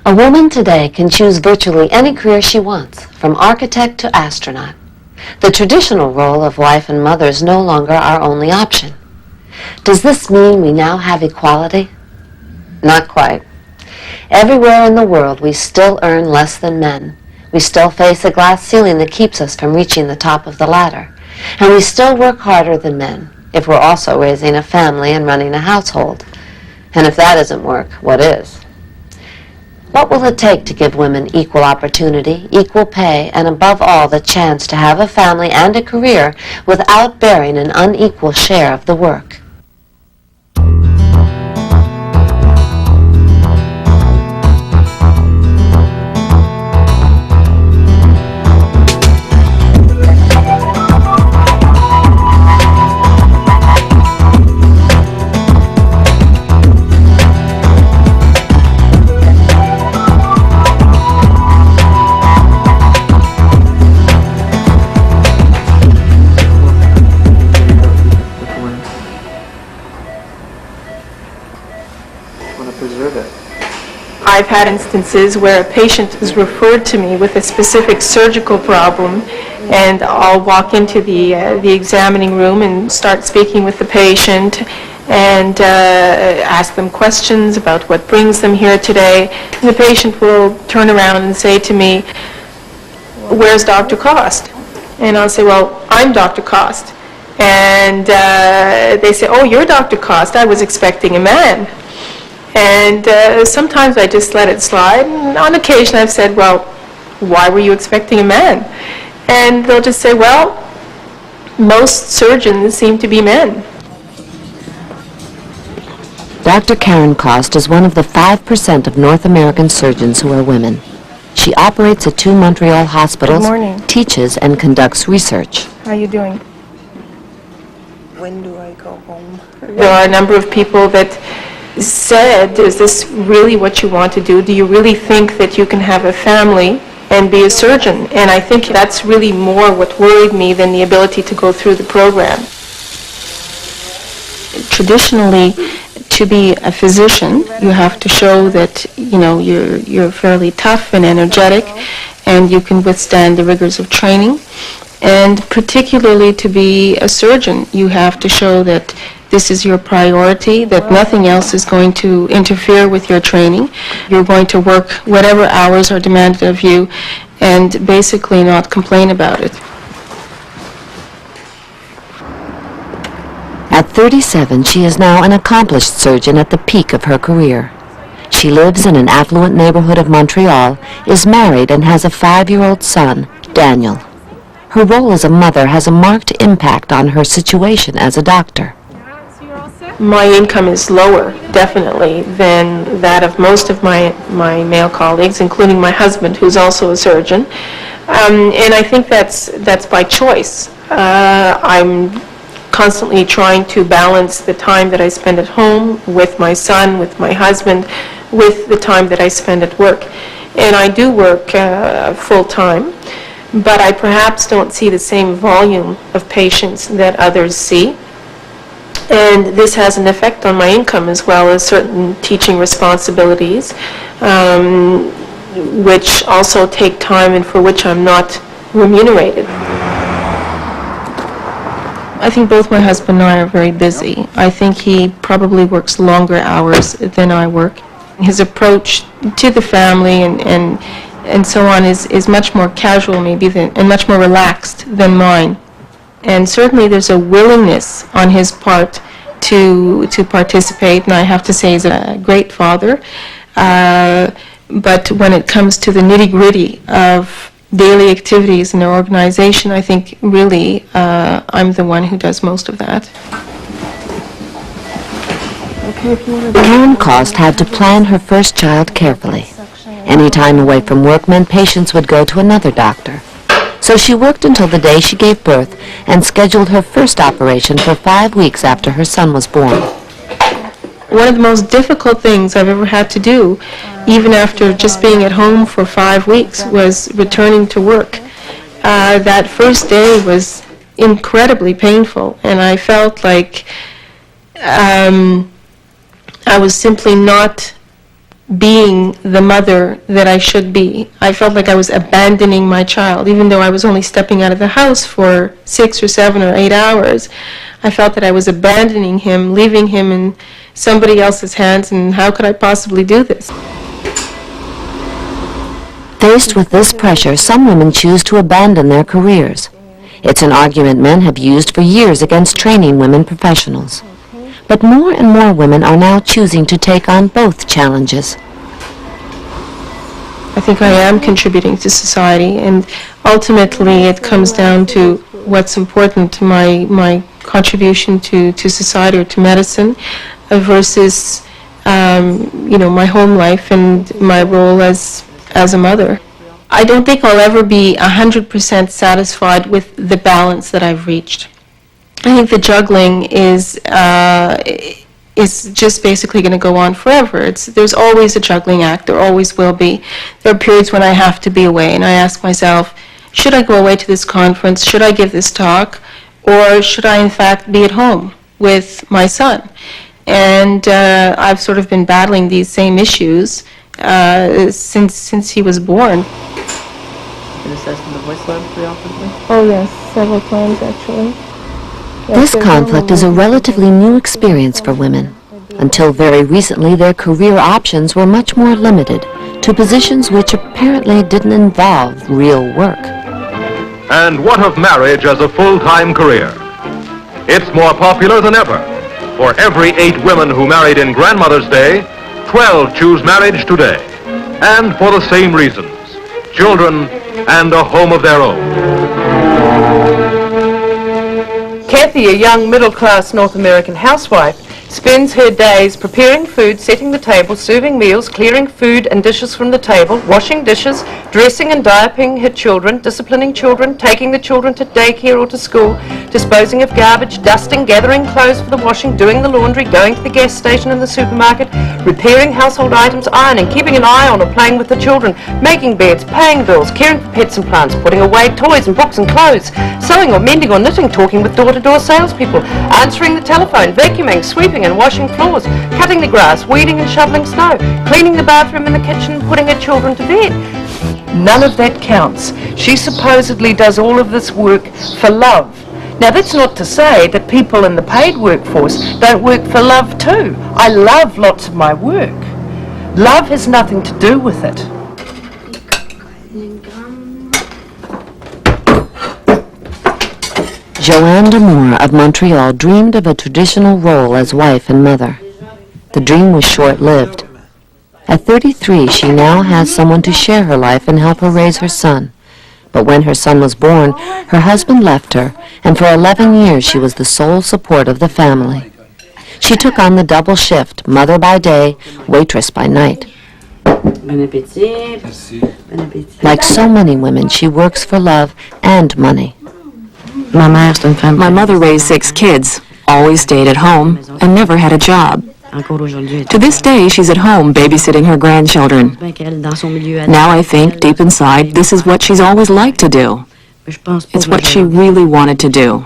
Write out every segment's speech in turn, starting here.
A woman today can choose virtually any career she wants, from architect to astronaut. The traditional role of wife and mother is no longer our only option. Does this mean we now have equality? Not quite. Everywhere in the world, we still earn less than men. We still face a glass ceiling that keeps us from reaching the top of the ladder. And we still work harder than men if we're also raising a family and running a household. And if that isn't work, what is? What will it take to give women equal opportunity, equal pay, and above all, the chance to have a family and a career without bearing an unequal share of the work? I've had instances where a patient is referred to me with a specific surgical problem, and I'll walk into the examining room and start speaking with the patient and ask them questions about what brings them here today. And the patient will turn around and say to me, "Where's Dr. Cost?" And I'll say, "Well, I'm Dr. Cost." And they say, "Oh, you're Dr. Cost. I was expecting a man." And sometimes I just let it slide. And on occasion I've said, "Well, why were you expecting a man?" And they'll just say, "Well, most surgeons seem to be men." Dr. Karen Cost is one of the 5% of North American surgeons who are women. She operates at 2 Montreal hospitals, Good morning. teaches and conducts research. How are you doing? When do I go home? There are a number of people that said, "Is this really what you want to do? Do you really think that you can have a family and be a surgeon?" And I think that's really more what worried me than the ability to go through the program. Traditionally, to be a physician, you have to show that, you're fairly tough and energetic and you can withstand the rigors of training. And particularly to be a surgeon, you have to show that this is your priority, that nothing else is going to interfere with your training. You're going to work whatever hours are demanded of you and basically not complain about it. At 37, she is now an accomplished surgeon at the peak of her career. She lives in an affluent neighborhood of Montreal, is married, and has a 5-year-old son, Daniel. Her role as a mother has a marked impact on her situation as a doctor. My income is lower, definitely, than that of most of my male colleagues, including my husband, who's also a surgeon. And I think that's by choice. I'm constantly trying to balance the time that I spend at home with my son, with my husband, with the time that I spend at work. And I do work full-time, but I perhaps don't see the same volume of patients that others see. And this has an effect on my income as well as certain teaching responsibilities, which also take time and for which I'm not remunerated. I think both my husband and I are very busy. I think he probably works longer hours than I work. His approach to the family and so on is much more casual maybe and much more relaxed than mine. And certainly there's a willingness on his part to participate, and I have to say he's a great father. But when it comes to the nitty-gritty of daily activities in their organization, I think really I'm the one who does most of that. Karen Cost had to plan her first child carefully. Any time away from work meant patients would go to another doctor. So she worked until the day she gave birth and scheduled her first operation for 5 weeks after her son was born. One of the most difficult things I've ever had to do, even after just being at home for 5 weeks, was returning to work. That first day was incredibly painful, and I felt like I was simply not being the mother that I should be. I felt like I was abandoning my child, even though I was only stepping out of the house for 6 or 7 or 8 hours. I felt that I was abandoning him, leaving him in somebody else's hands, and how could I possibly do this? Faced with this pressure, some women choose to abandon their careers. It's an argument men have used for years against training women professionals. But more and more women are now choosing to take on both challenges. I think I am contributing to society, and ultimately it comes down to what's important to my contribution to society or to medicine versus my home life and my role as a mother. I don't think I'll ever be 100% satisfied with the balance that I've reached. I think the juggling is just basically going to go on forever. There's always a juggling act. There always will be. There are periods when I have to be away, and I ask myself, should I go away to this conference? Should I give this talk? Or should I, in fact, be at home with my son? And I've sort of been battling these same issues since he was born. Been assessed in the voice lab preoperatively? Oh, yes, several times, actually. This conflict is a relatively new experience for women. Until very recently, their career options were much more limited to positions which apparently didn't involve real work. And what of marriage as a full-time career? It's more popular than ever. For every 8 women who married in Grandmother's Day, 12 choose marriage today. And for the same reasons: children and a home of their own. Kathy, a young middle-class North American housewife, spends her days preparing food, setting the table, serving meals, clearing food and dishes from the table, washing dishes, dressing and diapering her children, disciplining children, taking the children to daycare or to school, disposing of garbage, dusting, gathering clothes for the washing, doing the laundry, going to the gas station and the supermarket, repairing household items, ironing, keeping an eye on or playing with the children, making beds, paying bills, caring for pets and plants, putting away toys and books and clothes, sewing or mending or knitting, talking with door-to-door salespeople, answering the telephone, vacuuming, sweeping and washing floors, cutting the grass, weeding and shoveling snow, cleaning the bathroom and the kitchen, and putting her children to bed. None of that counts. She supposedly does all of this work for love. Now, that's not to say that people in the paid workforce don't work for love too. I love lots of my work. Love has nothing to do with it. Joanne D'Amour of Montreal dreamed of a traditional role as wife and mother. The dream was short-lived. At 33, she now has someone to share her life and help her raise her son. But when her son was born, her husband left her, and for 11 years she was the sole support of the family. She took on the double shift, mother by day, waitress by night. Bon appétit. Bon appétit. Like so many women, she works for love and money. My mother raised 6 kids, always stayed at home, and never had a job. To this day, she's at home babysitting her grandchildren. Now I think, deep inside, this is what she's always liked to do. It's what she really wanted to do.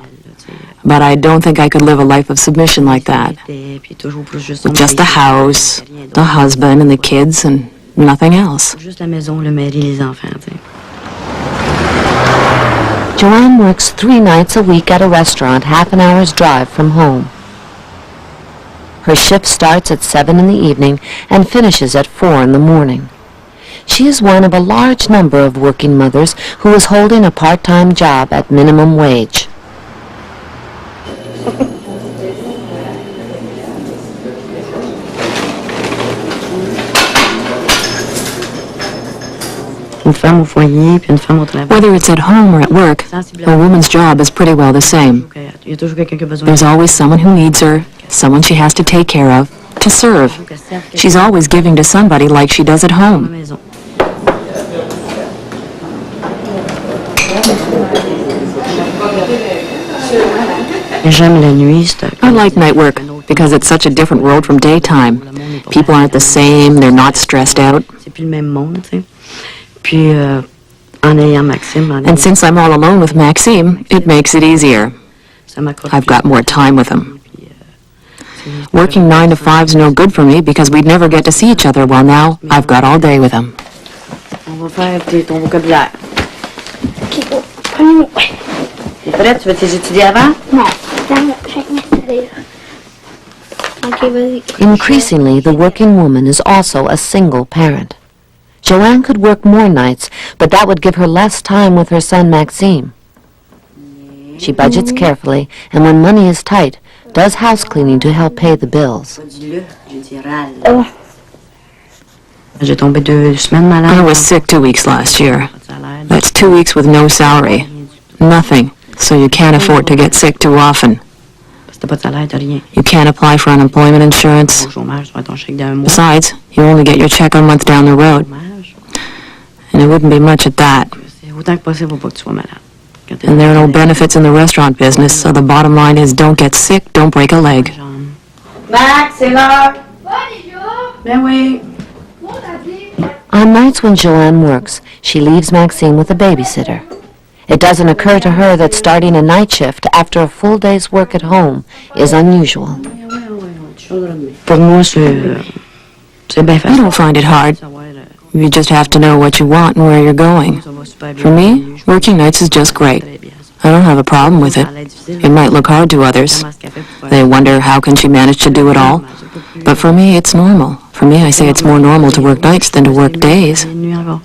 But I don't think I could live a life of submission like that. With just the house, the husband, and the kids, and nothing else. Joanne works 3 nights a week at a restaurant half an hour's drive from home. Her shift starts at 7 in the evening and finishes at 4 in the morning. She is one of a large number of working mothers who is holding a part-time job at minimum wage. Whether it's at home or at work, a woman's job is pretty well the same. There's always someone who needs her, someone she has to take care of, to serve. She's always giving to somebody like she does at home. I like night work because it's such a different world from daytime. People aren't the same, they're not stressed out. And since I'm all alone with Maxime, it makes it easier. I've got more time with him. Working 9 to 5's no good for me because we'd never get to see each other, while now I've got all day with him. On va faire ton vocabulaire. OK, go. Premier mot. T'es prête? Tu veux tes étudier avant? Non, attends, je vais m'installer là. OK, vas-y. Increasingly, the working woman is also a single parent. Joanne could work more nights, but that would give her less time with her son Maxime. She budgets carefully, and when money is tight, does house cleaning to help pay the bills. Dis-le, je dis râle. J'ai tombé 2 semaines malade. I was sick 2 weeks last year. That's 2 weeks with no salary. Nothing. So you can't afford to get sick too often. Parce que t'as pas de salaire, t'as rien. You can't apply for unemployment insurance. Au chômage, tu vas ton chèque d'un mois. Besides, you only get your check a month down the road. And it wouldn't be much at that. C'est autant que possible pour pas que tu sois malade. And there are no benefits in the restaurant business, so the bottom line is don't get sick, don't break a leg. Max, c'est l'heure. Ben oui. On nights when Joanne works, she leaves Maxime with a babysitter. It doesn't occur to her that starting a night shift after a full day's work at home is unusual. Pour moi, c'est bien I facile. don't find it hard. You just have to know what you want and where you're going. For me, working nights is just great. I don't have a problem with it. It might look hard to others. They wonder how can she manage to do it all. But for me, it's normal. For me, I say it's more normal to work nights than to work days. Nuit encore.